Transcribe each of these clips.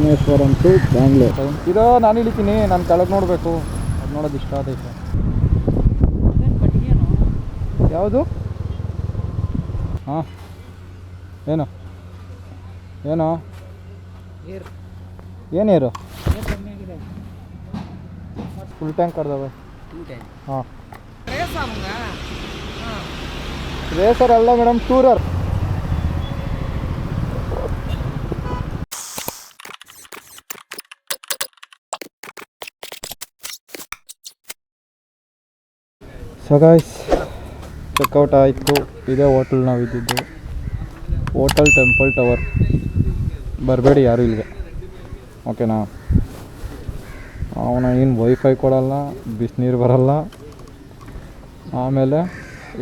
Rameswaram to Bangalore. ಇರೋ ನಾನು ಇಳಿತೀನಿ, ನಾನು ಕೆಳಗೆ ನೋಡಬೇಕು. ಅದು ನೋಡೋದು ಇಷ್ಟ ಆದೈತೆ. ಯಾವುದು? ಹಾಂ, ಏನು ಏನು ಏನೇರು ಫುಲ್ ಟ್ಯಾಂಕ್ ಕರ್ದವೆ. ಹಾಂ, ರೇಸರ್ ಅಲ್ಲ madam, tourer. So guys, checkout ಆಯಿತು. ಇದೇ ಹೋಟೆಲ್ ನಾವು ಇದ್ದಿದ್ದು, ಹೋಟೆಲ್ ಟೆಂಪಲ್ ಟವರ್. ಬರಬೇಡಿ ಯಾರು ಇಲ್ಲಿಗೆ, ಓಕೆನಾ? ಅವನ ಏನು ವೈಫೈ ಕೊಡಲ್ಲ, ಬಿಸಿನೀರು ಬರಲ್ಲ. ಆಮೇಲೆ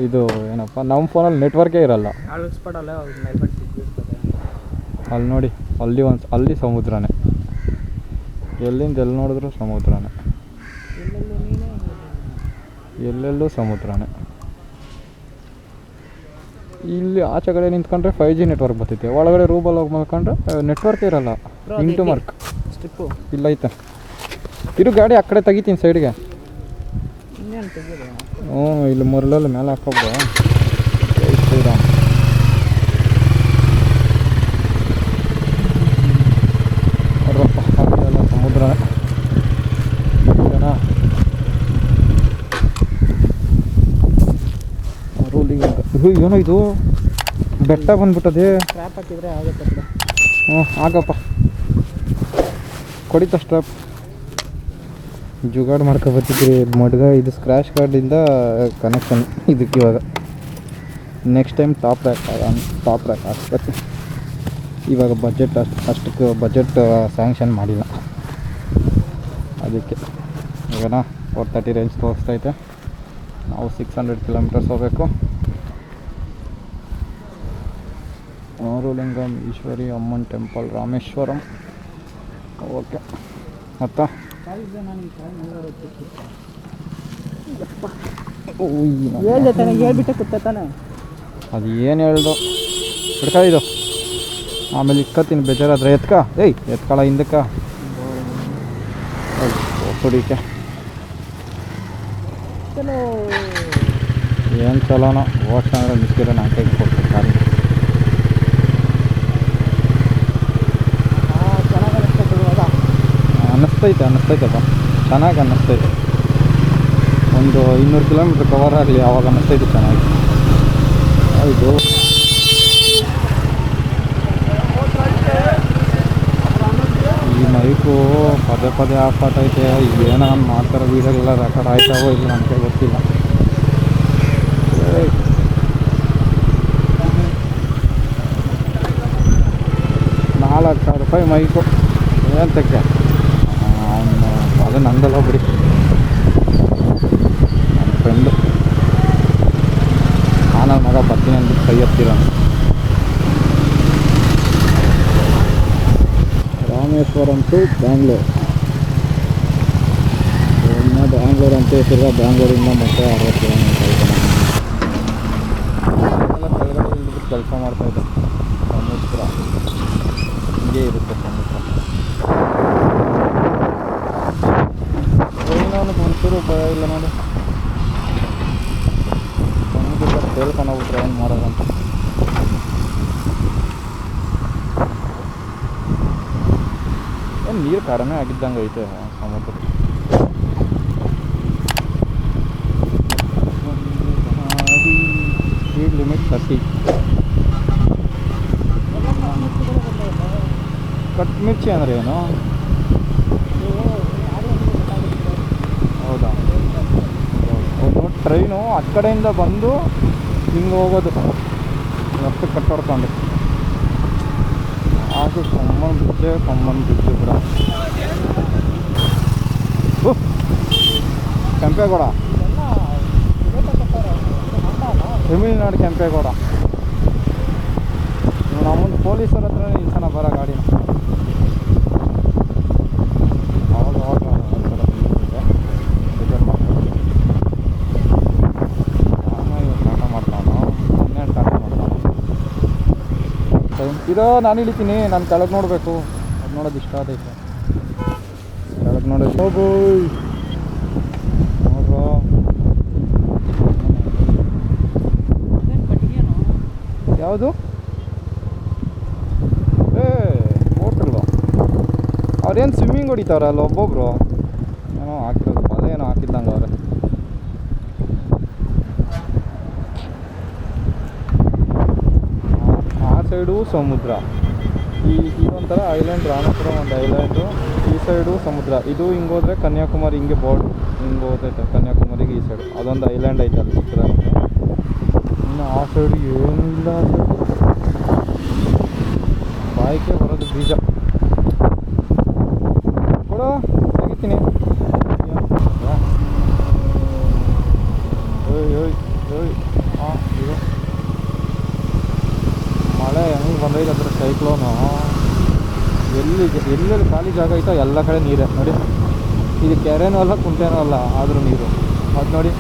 ಇದು ಏನಪ್ಪ, ನಮ್ಮ ಫೋನಲ್ಲಿ ನೆಟ್ವರ್ಕೇ ಇರಲ್ಲ. ಅಲ್ಲಿ ನೋಡಿ, ಅಲ್ಲಿ ಸಮುದ್ರನೇ. ಎಲ್ಲಿಂದ ಎಲ್ಲಿ ನೋಡಿದ್ರು ಸಮುದ್ರನೇ, ಎಲ್ಲೆಲ್ಲೂ ಸಮುದ್ರನೇ. ಇಲ್ಲಿ ಆಚೆ ಕಡೆ ನಿಂತ್ಕೊಂಡ್ರೆ 5G ನೆಟ್ವರ್ಕ್ ಬರ್ತೈತೆ, ಒಳಗಡೆ ರೂಬಲ್ಲಿ ಹೋಗಿ ಮಲ್ಕೊಂಡ್ರೆ ನೆಟ್ವರ್ಕೇ ಇರಲ್ಲ. ಇಂಟು ಮಾರ್ಕ್ ಸ್ಟ್ರಿಪ್ಪು ಇಲ್ಲ ಐತೆ. ಇರು, ಗಾಡಿ ಆ ಕಡೆ ತೆಗಿತೀನಿ ಸೈಡ್ಗೆ. ಹ್ಞೂ, ಇಲ್ಲಿ ಮುರಳಲ್ಲಿ ಮೇಲೆ ಹಾಕೋಬೋದು. ಜೈ ಶ್ರೀರಾಮ್. ಅವ್ರಪ್ಪ ಅಲ್ಲೆಲ್ಲ ಸಮುದ್ರ. ಏನೋ ಇದು ಬೆಟ್ಟ ಬಂದ್ಬಿಟ್ಟದೆ. ಸ್ಟ್ರಾಪ್ ಹಾಕಿದ್ರೆ ಆಗುತ್ತೆ. ಹ್ಞೂ, ಆಗಪ್ಪ, ಕೊಡಿತ ಸ್ಟ್ರಾಪ್. ಜುಗಾಡು ಮಾಡ್ಕೊಬರ್ತಿದ್ರಿ ಮಡ್ಗ. ಇದು ಸ್ಕ್ರ್ಯಾಚ್ ಕಾರ್ಡಿಂದ ಕನೆಕ್ಷನ್ ಇದಕ್ಕೆ. ಇವಾಗ ನೆಕ್ಸ್ಟ್ ಟೈಮ್ ಟಾಪ್ ರ್ಯಾಕ್ ಹಾಕ್ಸ್ಬೇಕು. ಇವಾಗ ಬಜೆಟ್ ಅಷ್ಟಕ್ಕೆ ಬಜೆಟ್ ಸ್ಯಾಂಕ್ಷನ್ ಮಾಡಿಲ್ಲ, ಅದಕ್ಕೆ. ಇವಾಗನಾ 430 ರೇಂಜ್ ತೋರಿಸ್ತೈತೆ. ನಾವು 600 ಕಿಲೋಮೀಟರ್ಸ್ ಹೋಗಬೇಕು. ಆರುಲಿಂಗಂ ಈಶ್ವರಿ ಅಮ್ಮನ್ ಟೆಂಪಲ್, ರಾಮೇಶ್ವರಂ. ಓಕೆ, ಮತ್ತು ಹೇಳ್ಬಿಟ್ಟೆ ಕೂತಾನೆ. ಅದು ಏನು ಹೇಳ್ದು ಬಿಡ್ಕಾಯಿದು. ಆಮೇಲೆ ಇಕ್ಕತ್ತೀನಿ, ಬೇಜಾರಾದ್ರೆ ಎತ್ಕೊಳ ಹಿಂದಕ್ಕೆ ಸುಡಿಕೆ. ಏನು ಚಲೋನ ಓಡ್ಸ ಅಂದರೆ ಮಿಸ್ಕಿರ ನಾನು ಕೈಗೆ ಕೊಡ್ತೀನಿ ಗಾಡಿ. ಅನ್ನಿಸ್ತೈತಪ್ಪ, ಚೆನ್ನಾಗಿ ಅನ್ನಿಸ್ತೈತೆ. ಒಂದು 200 ಕಿಲೋಮೀಟ್ರ್ ಕವರ್ ಆಗಲಿ, ಆವಾಗ ಅನ್ನಿಸ್ತೈತೆ ಚೆನ್ನಾಗಿ. ಹೌದು, ಈ ಮೈಕು ಪದೇ ಪದೇ ಆಫ್ ಆಗ್ತೈತೆ. ಏನೋ ಮಾಡ್ತಾರೋ ವೀಡಿಯೋಗಳೆಲ್ಲ ರೆಕಾರ್ಡ್ ಆಯ್ತಾವೋ ಇಲ್ಲ ನನಗೆ ಗೊತ್ತಿಲ್ಲ. ₹4,000 ಮೈಕು ಏನಂತಕ್ಕೆ? ಅದು ನಂದಲ್ಲ ಬಿಡಿ, ನನ್ನ ಫ್ರೆಂಡು. ನಾನು ಮಗ ಬರ್ತೀನಿ ಅಂದ್ಬಿಟ್ಟು ಕೈ ಎತ್ತಿರ. ರಾಮೇಶ್ವರಂ ಟು ಬ್ಯಾಂಗ್ಳೂರ್. ಇನ್ನು ಬ್ಯಾಂಗ್ಳೂರ್ ಅಂತ ತಿರ್ಗಾ ಬ್ಯಾಂಗ್ಳೂರಿಂದ ಮತ್ತೆ 60 ಕಿಲೋಮೀಟರ್ ಐತೆ. ಎಲ್ಲ ಕೆಳಗಡೆ ಇಳಿದ್ಬಿಟ್ಟು ಕೆಲಸ ಮಾಡ್ತಾಯಿದ್ದೆ. ಸಮುದ್ರ ಹಿಂಗೆ ಇರುತ್ತೆ ಸಮುದ್ರ. ಟ್ರೈನವನಿಗೆ ಒಂಚೂರು ಭಯ ಇಲ್ಲ ನೋಡಿ. ಸಮುದ್ರ ಕೇಳ್ಕೊಂಡೋಗ್ಬಿಟ್ರೆ ಏನು ಮಾಡೋದಂತ. ಏನು ನೀರು ಕಡಿಮೆ ಆಗಿದ್ದಂಗೆ ಐತೆ ಸಮುದ್ರ. Speed limit 30. ಕಟ್ ಮಿರ್ಚಿ ಅಂದರೆ ಏನು? ಹೌದಾ? ಒಂದು ಟ್ರೈನು ಆ ಕಡೆಯಿಂದ ಬಂದು ಹಿಂಗೆ ಹೋಗೋದು, ರಸ್ತೆ ಕಟ್ಟೋಡ್ಕೊಂಡು. ಹಾಗೆ ಕಮ್ಮನ್ ಬ್ರಿಡ್ಜು ಕೂಡ. ಕೆಂಪೇಗೌಡ, ತಮಿಳ್ನಾಡು ಕೆಂಪೇಗೌಡ. ನಮ್ಮೊಂದು ಪೊಲೀಸರ ಹತ್ರ ನಿಲ್ಸೋಣ ಬರೋ ಗಾಡಿನ. ಅವಾಗ ಟಾಟಾ ಮಾಡ್ತಾನು, ಇನ್ನೇನು ಟಾಟಾ ಮಾಡ್ತಾನು. ಇರೋ ನಾನು ಇಳಿತೀನಿ, ನಾನು ಕೆಳಗೆ ನೋಡಬೇಕು. ಅದು ನೋಡೋದು ಇಷ್ಟ ಆದೈತೆ. ಕೆಳಗೆ ನೋಡೋದು ಹೋಗು ನೋಡ್ರೋ. ಯಾವುದು ಹೋಟೆಲ್ಲು ಅವ್ರೇನು ಸ್ವಿಮ್ಮಿಂಗ್ ಹೊಡಿತಾವ್ರೆ ಅಲ್ಲ ಒಬ್ಬೊಬ್ರು ಏನೋ ಹಾಕಿರೋದು ಬಲೆ ಏನೋ ಹಾಕಿದ್ದಂಗೆ ಅವ್ರೆ. ಆ ಸೈಡು ಸಮುದ್ರ, ಇದೊಂಥರ ಐಲ್ಯಾಂಡ್. ರಾಮೇಶ್ವರ ಒಂದು ಐಲ್ಯಾಂಡು, ಈ ಸೈಡು ಸಮುದ್ರ. ಇದು ಹಿಂಗೆ ಹೋದರೆ ಕನ್ಯಾಕುಮಾರಿ, ಹಿಂಗೆ ಬೋರ್ಡ್ ಹಿಂಗೆ ಹೋಗ್ತೈತೆ ಕನ್ಯಾಕುಮಾರಿಗೆ. ಈ ಸೈಡು ಅದೊಂದು ಐಲ್ಯಾಂಡ್ ಐತೆ ಅಲ್ಲಿ ಚಿಕ್ಕದಾಗಿ. ಇನ್ನು ಆ ಸೈಡು ಏನೂ ಇಲ್ಲ. ಆ ಸೈಡು ಬಾಯಿಗೆ ಬರೋದು ಬೀಜ ಕೊಡು ತೆಗಿತೀನಿ. ಹಾಂ ಇದು ಮಳೆ ಹೆಂಗೆ ಬಂದೈತೆ ಅದ್ರ ಸೈಕ್ಲೋನು. ಎಲ್ಲೆಲ್ಲಿ ಖಾಲಿ ಜಾಗ ಐತೋ ಎಲ್ಲ ಕಡೆ ನೀರೇ ನೋಡಿ. ಇದು ಕೆರೆನೂ ಅಲ್ಲ ಕುಂಟೆನೂ ಅಲ್ಲ, ಆದರೂ ನೀರು. ಅದು ನೋಡಿ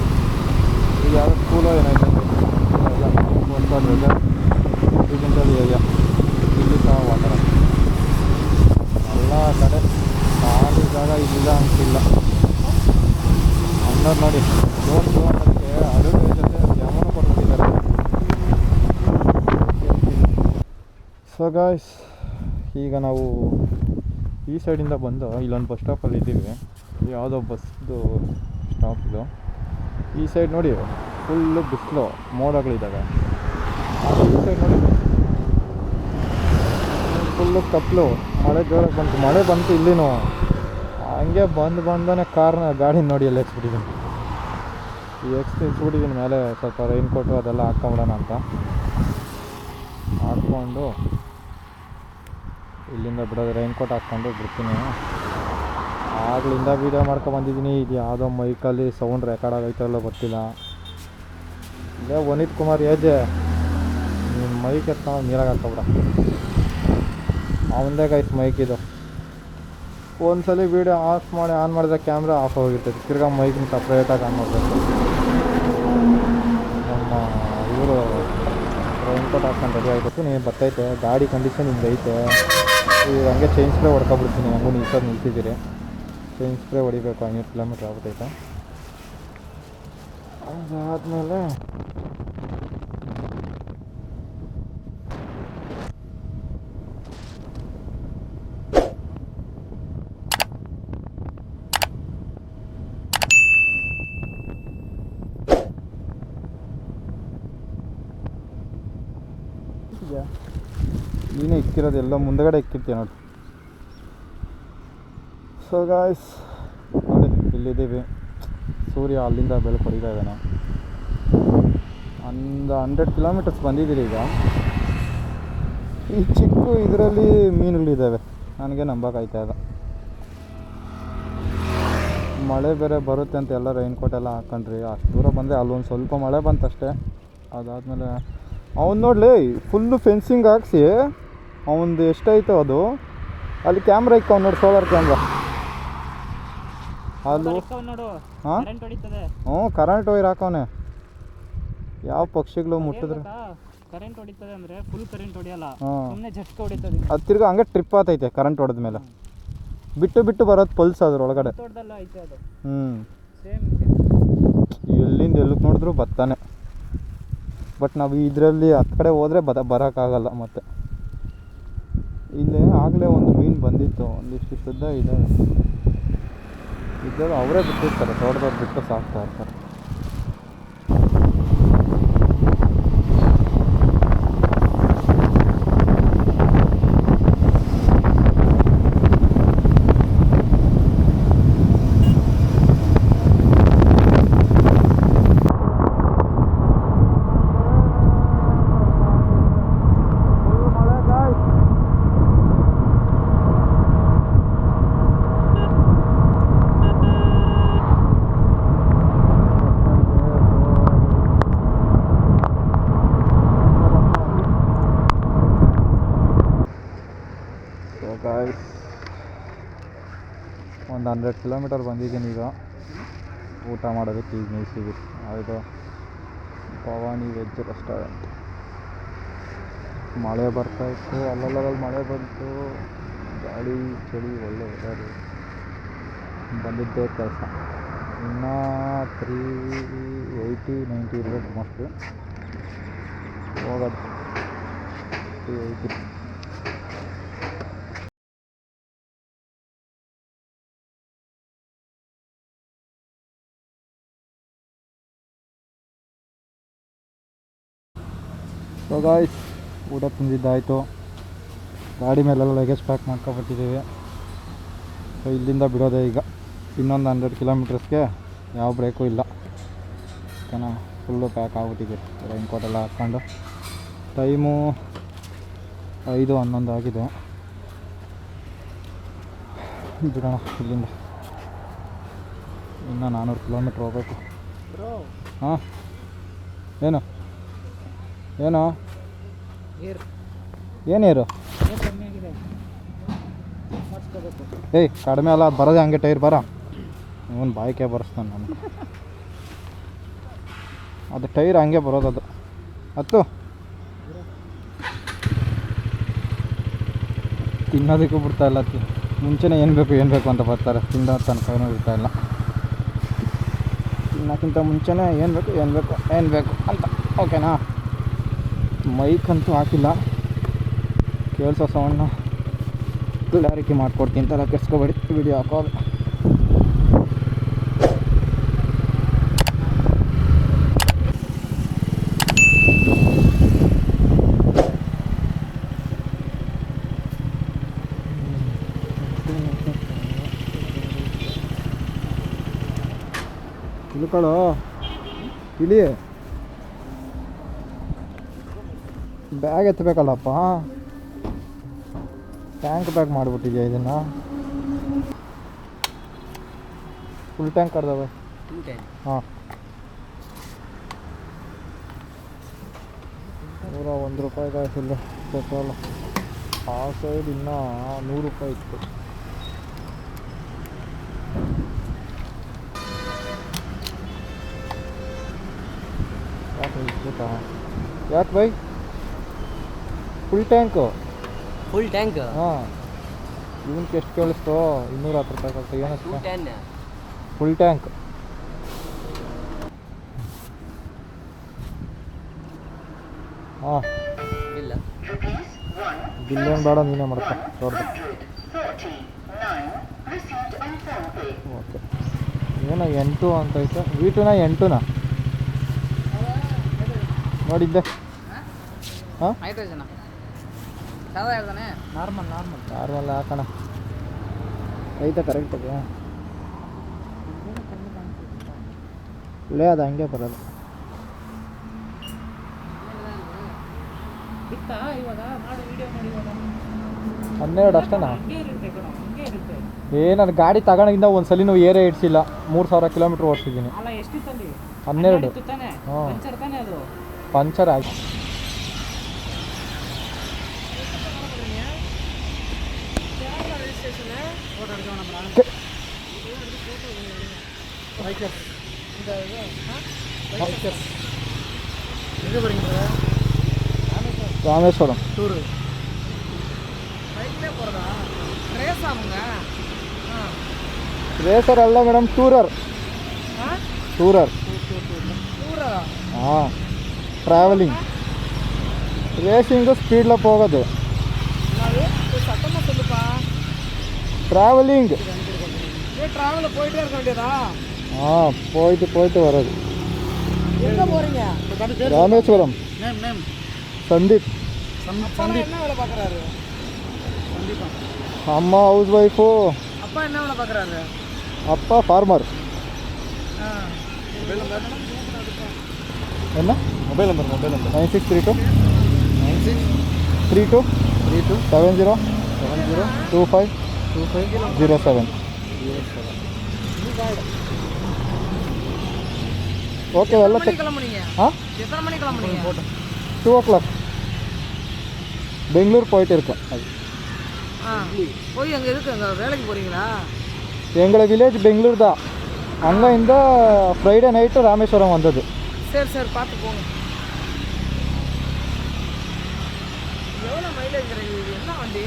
ಇದು ಯಾವುದೋ ಸ್ಕೂಲೋ ಏನಾಯ್ತು ಒಂದು ವೆದರ್ ರೆಸಿಡೆನ್ಷಿಯಲ್ ಏರಿಯಾ. ಇಲ್ಲಿ ಸಹ ವಾತಾವರಣ ಎಲ್ಲ ಕಡೆ ಖಾಲಿ ಜಾಗ ಇಲ್ಲ ಅಂತಿಲ್ಲ. ಅನ್ನೋದು ನೋಡಿ ರೋಡ್ ಅದಕ್ಕೆ ಅಡುಗೆ ಜೊತೆ ಯಾವನೂ ಕೊಟ್ಬಿಟ್ಟಿದ್ದಾರೆ. ಸೊ ಗಾಯ್ಸ್, ಈಗ ನಾವು ಈ ಸೈಡಿಂದ ಬಂದು ಇಲ್ಲೊಂದು ಬಸ್ ಸ್ಟಾಪಲ್ಲಿ ಇದ್ದೀವಿ. ಯಾವುದೋ ಬಸ್ದು ಸ್ಟಾಪ್ ಇದು. ಈ ಸೈಡ್ ನೋಡಿ ಫುಲ್ಲು ಬಿಸಿಲು, ಮೋಡಗಳಿದ್ದಾವೆ. ಆದರೆ ಈ ಸೈಡ್ ನೋಡಿ ಫುಲ್ಲು ಕತ್ಲು. ಮಳೆ ಜೋರಾಗಿ ಬಂತು, ಮಳೆ ಬಂತು ಇಲ್ಲಿನೂ. ಹಂಗೆ ಬಂದಾನೆ ಗಾಡಿ ನೋಡಿ ಎಲ್ಲ ಎಕ್ಸ್ಬಿಟ್ಟಿದ್ದೀನಿ. ಇಳಿಸ್ಬಿಟ್ಟಿದ್ದೀನಿ ಮೇಲೆ. ಸ್ವಲ್ಪ ರೈನ್ ಕೋಟು ಅದೆಲ್ಲ ಹಾಕ್ಕೊಂಬಿಡೋಣ ಅಂತ ಹಾಕ್ಕೊಂಡು ಇಲ್ಲಿಂದ ಬಿಡೋದು. ರೈನ್ ಕೋಟ್ ಹಾಕ್ಕೊಂಡು ಬಿಡ್ತೀನಿ. ಆಗ್ಲಿಂದ ವೀಡಿಯೋ ಮಾಡ್ಕೊಬಂದಿದ್ದೀನಿ. ಇದು ಯಾವುದೋ ಮೈಕಲ್ಲಿ ಸೌಂಡ್ ರೆಕಾರ್ಡ್ ಆಗೈತಲ್ಲ ಗೊತ್ತಿಲ್ಲ. ಇಲ್ಲೇ ವನಿತ್ ಕುಮಾರ್ ಏಜೆ ನಿಮ್ಮ ಮೈಕ್ ಎತ್ಕೊಂಡು ನೀರಾಗ ಹಾಕೋಬಿಡ. ಅವಂದೇ ಗೈಸ್ ಮೈಕ್ ಇದು. ಒಂದ್ಸಲ ವೀಡಿಯೋ ಆಫ್ ಮಾಡಿ ಆನ್ ಮಾಡಿದ್ರೆ ಕ್ಯಾಮ್ರಾ ಆಫ್ ಹೋಗಿರ್ತೈತೆ. ತಿರ್ಗಾ ಮೈಕ್ನ ಸಪ್ರೇಟಾಗಿ ಆನ್ ಮಾಡಬೇಕು. ನಮ್ಮ ಇವರು ರೈನ್ ಕೋಟ್ ಹಾಕ್ಕೊಂಡು ರೆಡಿ ಆಗಬೇಕು. ನೀವು ಬರ್ತೈತೆ ಗಾಡಿ ಕಂಡೀಷನ್ ಹಿಂಗೆ ಐತೆ. ಈಗ ಹಂಗೆ ಚೈನ್ ಸ್ಪ್ರೇ ಹೊಡ್ಕೊಬಿಡ್ತೀನಿ. ಹಂಗೂ ನಿಲ್ಸೋದು ನಿಲ್ಸಿದ್ದೀರಿ. ಚೈನ್ ಸ್ಪ್ರೇ ಹೊಡಿಬೇಕು. 500 ಕಿಲೋಮೀಟ್ರ್ ಆಗ್ಬಿಟ್ಟೈತೆ. ಅದಾದಮೇಲೆ ನೀನೇ ಇಕ್ಕಿರೋದು, ಎಲ್ಲ ಮುಂದಗಡೆ ಇಕ್ಕಿರ್ತೀಯ ನೋಡಿ. ಸೊ ಗಾಯ್ಸ್ ನೋಡಿ ಇಲ್ಲಿದ್ದೀವಿ. ಸೂರ್ಯ ಅಲ್ಲಿಂದ ಬೆಳಕು ಹೊಡಿತಾ ಇದ್ದಾನೆ. ಒಂದು 100 ಕಿಲೋಮೀಟರ್ಸ್ ಬಂದಿದ್ದೀರಿ. ಈಗ ಈ ಚಿಕ್ಕ ಇದರಲ್ಲಿ ಮೀನುಗಳಿದ್ದಾವೆ. ನನಗೆ ನಂಬೋಕ್ಕಾಯ್ತಾ ಇಲ್ಲ. ಮಳೆ ಬೇರೆ ಬರುತ್ತೆ ಅಂತ ಎಲ್ಲ ರೈನ್ ಕೋಟ್ ಎಲ್ಲ ಹಾಕ್ಕೊಂಡ್ರಿ. ಅಷ್ಟು ದೂರ ಬಂದರೆ ಅಲ್ಲೊಂದು ಸ್ವಲ್ಪ ಮಳೆ ಬಂತಷ್ಟೇ. ಅದಾದಮೇಲೆ ಅವ್ನು ನೋಡಲಿ ಫುಲ್ಲು ಫೆನ್ಸಿಂಗ್ ಹಾಕ್ಸಿ ಅವನದು ಎಷ್ಟಾಯ್ತು ಅದು. ಅಲ್ಲಿ ಕ್ಯಾಮ್ರಾ ಇಕ್ಕ ನೋಡಿ, ಸೋಲಾರ್ ಕ್ಯಾಮ್ರಾ. ಅದು ಹಾಂ ಕರೆಂಟ್ ವೈರ್ ಹಾಕವನೆ. ಯಾವ ಪಕ್ಷಿಗಳು ಮುಟ್ಟಿದ್ರೆ ಕರೆಂಟ್ ಹೊಡಿತದೆ ಅಂದರೆ ಫುಲ್ ಕರೆಂಟ್ ಹೊಡಿಯಲ್ಲ, ಸುಮ್ಮನೆ ಜಸ್ಟ್ ಹೊಡಿತದೆ. ಅದು ತಿರ್ಗಿ ಹಂಗೆ ಟ್ರಿಪ್ ಆತೈತೆ ಕರೆಂಟ್ ಹೊಡೆದ ಮೇಲೆ. ಬಿಟ್ಟು ಬರೋದು ಪಲ್ಸ್ ಅದ್ರೊಳಗಡೆ. ಎಲ್ಲಿಂದ ಎಲ್ಲಿಗೆ ನೋಡಿದ್ರು ಬರ್ತಾನೆ. ಬಟ್ ನಾವು ಇದರಲ್ಲಿ ಹತ್ತು ಕಡೆ ಹೋದರೆ ಬರೋಕ್ಕಾಗಲ್ಲ. ಮತ್ತು ಇಲ್ಲಿ ಆಗಲೇ ಒಂದು ಮೀನು ಬಂದಿತ್ತು. ಒಂದಿಷ್ಟು ಶುದ್ಧ ಇದೆ ಇದ್ದಾಗ ಅವರೇ ಬಿಟ್ಟಿರ್ತಾರೆ. ದೊಡ್ಡದವ್ರು ಬಿಟ್ಟು ಸಾಕ್ತಾ ಇರ್ತಾರೆ. ಒಂದು 100 ಕಿಲೋಮೀಟರ್ ಬಂದಿದ್ದೀನಿ. ಈಗ ಊಟ ಮಾಡೋದಕ್ಕೆ ಈಗ ನಿಲ್ಸಿದ್ವಿ. ಅದು ಭವಾನಿ ವೆಜ್ ರೆಸ್ಟೋರೆಂಟ್. ಮಳೆ ಬರ್ತಾಯಿತ್ತು, ಅಲ್ಲಲ್ಲಿ ಮಳೆ ಬಂತು. ಗಾಳಿ ಚಳಿ ಒಳ್ಳೆ ವೆದರು ಬಂದಿದ್ದೇ ಕೆಲಸ. ಇನ್ನೂ 380-90 ಇರಬೇಕು ಮೋಸ್ಟ್ಲಿ. ಹೋಗೋದು 380. ಸೊ ಗಾಯ್ಸ್, ಊಟ ತಿಂದಿದ್ದಾಯಿತು. ಗಾಡಿ ಮೇಲೆಲ್ಲ ಲಗೇಜ್ ಪ್ಯಾಕ್ ಮಾಡ್ಕೊಬಿಟ್ಟಿದ್ದೀವಿ. ಸೊ ಇಲ್ಲಿಂದ ಬಿಡೋದೆ ಈಗ. ಇನ್ನೊಂದು 100 ಕಿಲೋಮೀಟರ್ಸ್ಗೆ ಯಾವ ಬ್ರೇಕು ಇಲ್ಲ. ಓಕೆನಾ, ಫುಲ್ಲು ಪ್ಯಾಕ್ ಆಗ್ಬಿಟ್ಟಿದೆ. ರೈನ್ ಕೋಟೆಲ್ಲ ಹಾಕ್ಕೊಂಡು. ಟೈಮು 5:11 ಆಗಿದೆ. ಬಿಡೋಣ ಇಲ್ಲಿಂದ. ಇನ್ನೂ 400 ಕಿಲೋಮೀಟ್ರ್ ಹೋಗ್ಬೇಕು. ಹಾಂ, ಏನು ಏನು ಏನೇರು ಏಯ್ ಕಡಿಮೆ ಅಲ್ಲ, ಅದು ಬರೋದೇ ಹಂಗೆ ಟೈರ್ ಬರ. ಇವನು ಬಾಯ್ಕೆ ಬರೆಸ್ತಾನೆ ನಾನು. ಅದು ಟೈರ್ ಹಂಗೆ ಬರೋದದು. ಹತ್ತು ತಿನ್ನೋದಕ್ಕೂ ಬಿಡ್ತಾಯಿಲ್ಲ. ಮುಂಚೆನೇ ಏನು ಬೇಕು ಅಂತ ಬರ್ತಾರೆ. ತಿನ್ನೋ ತನಕ ಇರ್ತಾಯಿಲ್ಲ. ತಿನ್ನೋಕ್ಕಿಂತ ಮುಂಚೆನೇ ಏನು ಬೇಕು ಅಂತ. ಓಕೆನಾ, ಮೈಕ್ ಅಂತೂ ಹಾಕಿಲ್ಲ. ಕೇಳಿಸೋ ಸೌಂಡ್ನ ಕ್ಲಾರಿಟಿ ಮಾಡ್ಕೊಡ್ತೀನಿ. ತಲೆ ಕೆಡ್ಸ್ಕೊಬೇಡಿ, ವಿಡಿಯೋ ಹಾಕೋದು. ಇಳ್ಕೊಳ್ಳೋ, ಇಳಿ. ಬ್ಯಾಗ್ ಎತ್ತಬೇಕಲ್ಲಪ್ಪ. ಟ್ಯಾಂಕ್ ಬ್ಯಾಗ್ ಮಾಡಿಬಿಟ್ಟಿದ್ಯಾ ಇದನ್ನು? ಫುಲ್ ಟ್ಯಾಂಕ್ ಕರ್ದವೆ. ಹಾಂ, ₹101 ಫುಲ್ಲು ಪೆಟ್ರೋಲು. ಆ ಸೈಡ್ ಇನ್ನೂ ₹100 ಇತ್ತು. ಯಾಕೆ ಬೈ? Full tank. ಹಾಂ, ಇವನ್ಗೆ ಎಷ್ಟು ಕೇಳಿಸ್ತೋ? ₹210 ಕಳ್ತ. ಏನಷ್ಟು? Full tank. ಹಾಂ, ಬಿಲ್ಲೇನು ಬೇಡ, ನೀನೇ ಮಾಡ್ಕೊ ದೊಡ್ಡದು. ಓಕೆ, ಏನೋ 8 ಅಂತೈತೆ. V2 8 ನೋಡಿದ್ದೆ. ಹಾಂ, ನಾರ್ಮಲ್ ಹಾಕೋಣ. ಐತೆ ಕರೆಕ್ಟಾಗಿ. ಇಲ್ಲೇ ಅದು ಹಂಗೆ ಬರೋದು. $12 ಅಷ್ಟೇನಾ? ನಾನು ಗಾಡಿ ತಗೊಂಡಿಂದ ಒಂದು ಸಲಿನೂ ಏರೇ ಇಡ್ಸಿಲ್ಲ. 3000 ಕಿಲೋಮೀಟ್ರ್ ಓಡಿಸಿದ್ದೀನಿ. 12. ಹಾಂ, ಪಂಚರ್ ಆಗಿ. ராமேஸ்வரம் டூரு. ರೇಸರ್ ಅಲ್ಲ ಮೇಡಮ್, ಟೂರರ್. ಹಾಂ, ಟ್ರಾವೆಲಿಂಗ್. ರೇಸಿಂಗು ಸ್ಪೀಡ್ಲ ಹೋಗೋದು. ಟ್ರಾವೆಲಿಂಗ್. ಹಾಂ, போயிட்டு வர்றது. ராமேஸ்வரம். சந்தீப். அம்மா ஹவுஸ் ஒய்ஃபு. அப்பா ஃபார்மர். என்ன மொபைல் நம்பர்? 9632 70 2507. ஓகே, வெள்ள செக். ஆ, எத்தனை மணிக்கு கிளம்புறீங்க? 2 o'clock. பெங்களூர் போயிட்டு இருக்கோம். அது போய் அங்கே இருக்குங்க, வேலைக்கு போகிறீங்களா? எங்களை வில்லேஜ் பெங்களூர் தான். அங்கேருந்து ஃப்ரைடே நைட்டு ராமேஸ்வரம் வந்தது. சரி சரி, பார்த்து போங்க. எவ்வளோ மைலேஜ் கிடைக்குது? என்ன வண்டி?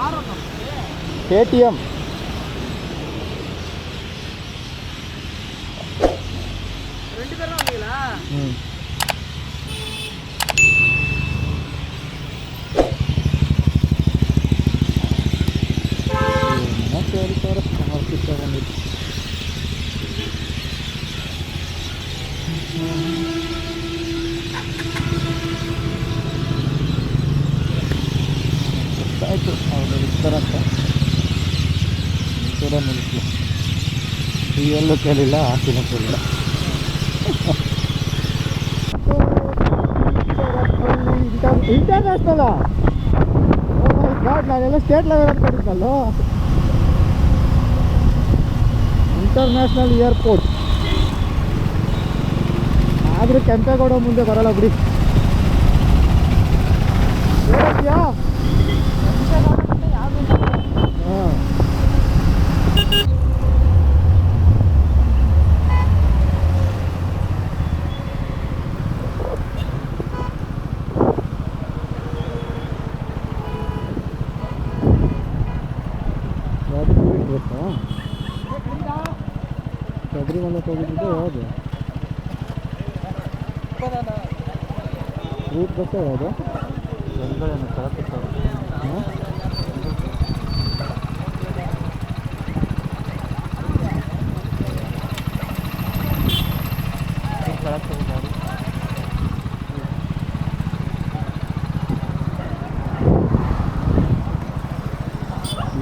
6 KTM. ಆಯಿತು ಅವರು ಇರ್ತಾರಂತ ಇಂಥರ ನಿಲ್ಲಿಸಲು ಎಲ್ಲೂ ಕೇಳಿಲ್ಲ ಆಕಿನೂ ಕೇಳಿಲ್ಲ. ಇಂಟರ್ನ್ಯಾಷನಲ್ಲ ಗಾಡ್ ನಾನೆಲ್ಲ ಸ್ಟೇಟ್ ಲೆವೆಲ್ ಅಂದ್ಕೊಂಡಿದ್ನಲ್ಲೋ. ಇಂಟರ್ನ್ಯಾಷನಲ್ ಏರ್ಪೋರ್ಟ್ ಆದರೆ ಕೆಂಪೇಗೌಡ ಮುಂದೆ ಬರೋಲ್ಲ ಬಿಡಿ. ಹಾಂ ಶಬರಿಮಲೆ ಹೋಗಿದ್ದು ಯಾವುದು ರೂಟ್ ಬಸ್ ಯಾವುದು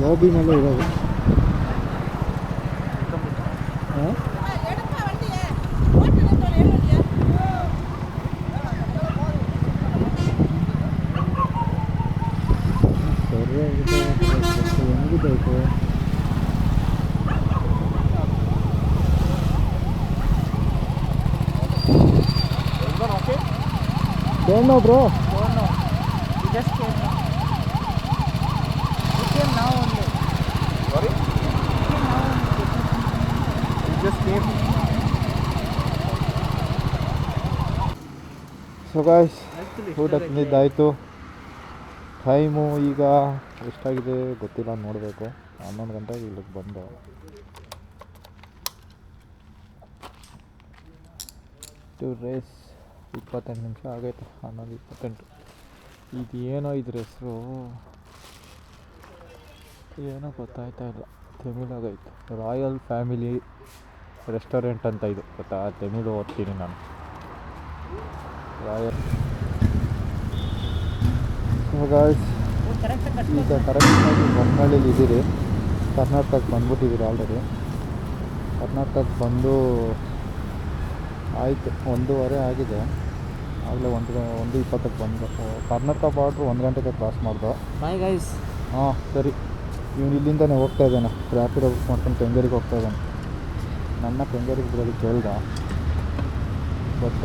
ಲಾಬಿ ಮೇಲೆ ಇರೋದು. ಹಾಂ ಹೆಂಗಿದ್ದಾಯ್ತು ಏನೋ ಬ್ರೋ ಸೊ ಗಾಯ್ಸ್ ಊಟ ತಿಂದಿದ್ದಾಯಿತು. ಟೈಮು ಈಗ ಎಷ್ಟಾಗಿದೆ ಗೊತ್ತಿಲ್ಲ, ನೋಡಬೇಕು. 11 ಗಂಟೆಗೆ ಇಲ್ಲಿಗೆ ಬಂದು ರೇಸ್ 28 ನಿಮಿಷ ಆಗೈತೆ. 11:28. ಇದೇನೋ ಇದ್ರ ಹೆಸರು ಏನೋ ಗೊತ್ತಾಯ್ತಾ ಇಲ್ಲ. ತಮಿಳಾಗೈತೆ ರಾಯಲ್ ಫ್ಯಾಮಿಲಿ ರೆಸ್ಟೋರೆಂಟ್ ಅಂತ. ಇದು ಗೊತ್ತಾ, ತಮಿಳು ಓದ್ತೀನಿ ನಾನು. ರಾಯಲ್ ಗಾಯ್ಸ್ ಈಗ ಕರೆಕ್ಟಾಗಿ ಬೊಮ್ಮನಹಳ್ಳಿಲಿ ಇದ್ದೀರಿ. ಕರ್ನಾಟಕಕ್ಕೆ ಬಂದ್ಬಿಟ್ಟಿದ್ದೀರಿ ಆಲ್ರೆಡಿ. ಕರ್ನಾಟಕಕ್ಕೆ ಬಂದು ಆಯಿತು 1:15 ಆಗಿದೆ. ಆಗಲೇ 1:20ಕ್ಕೆ ಬಂದು ಕರ್ನಾಟಕ ಬಾರ್ಡ್ರು 1 ಗಂಟೆಗೆ ಕ್ರಾಸ್ ಮಾಡ್ದು. Bye guys. ಹಾಂ ಸರಿ. ಇವನು ಇಲ್ಲಿಂದನೇ ಹೋಗ್ತಾ ಇದ್ದಾನೆ, ರ್ಯಾಪಿಡೋ ಬುಕ್ ಮಾಡ್ಕೊಂಡು ಕೆಂಗೇರಿಗೆ ಹೋಗ್ತಾ ಇದ್ದಾನೆ. ನನ್ನ ಕೆಂಗೇರಿಗೆ ಬಿಡೋದಕ್ಕೆ ಕೇಳ್ದ, ಬಟ್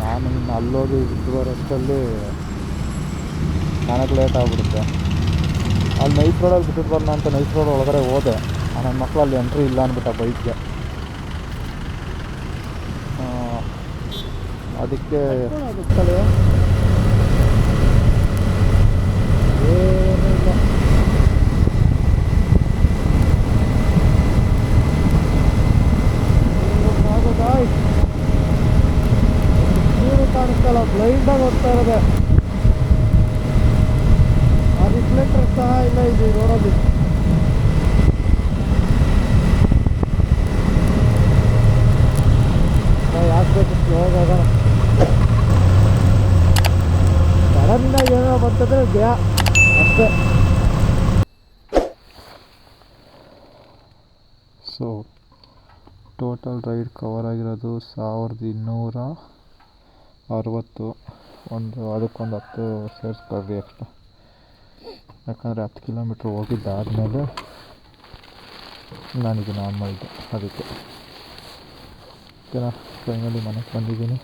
ನಾನು ಇನ್ನು ಅಲ್ಲೋಗಿ ಬರೋಷ್ಟರಲ್ಲಿ ನನಗೆ ಲೇಟ್ ಆಗಿಬಿಡುತ್ತೆ. ಅಲ್ಲಿ ನೈಟ್ ರೋಡಲ್ಲಿ ಬಿಟ್ಟಿಟ್ಟು ಬರೋಣ ಅಂತ ನೈಟ್ ರೋಡ್ ಒಳಗಡೆ ಹೋದೆ. ನನ್ನ ಮಕ್ಕಳು ಅಲ್ಲಿ ಎಂಟ್ರಿ ಇಲ್ಲ ಅಂದ್ಬಿಟ್ಟ ಬೈಕ್ಗೆ. ಅದಕ್ಕೆ ಏನಿಲ್ಲ. ನೀರು ಕಾಣಿಸ್ತಲ್ಲ, ಬ್ಲೈಂಡಾಗಿ ಹೋಗ್ತಾ ಇರೋದೆ. ಆ ರಿಫ್ಲೆಕ್ಟರ್ ಸಹ ಇಲ್ಲ ಇದು ರೋಡಲ್ಲಿ. ಯಾಕೆ ಬೇಕು ಹೋಗಾಗ ಸಡನ್ನಾಗಿ ಏನೋ ಬರ್ತದೆ ಗ್ಯಾ ಅಷ್ಟೇ. ಸೊ ಟೋಟಲ್ ರೈಡ್ ಕವರ್ ಆಗಿರೋದು 1260. ಅದಕ್ಕೊಂದು 10 ಸೇರಿಸ್ಕೊಳ್ರಿ ಎಕ್ಸ್ಟ್ರಾ. ಯಾಕಂದರೆ 10 ಕಿಲೋಮೀಟ್ರ್ ಹೋಗಿದ್ದಾದಮೇಲೆ ನಾನಿದನ್ನು ಆನ್ ಮಾಡಿದ್ದೆ. ಅದಕ್ಕೆ ಓಕೆನಾ. ಫೈನಲಿ ಮನೆಗೆ ಬಂದಿದ್ದೀನಿ.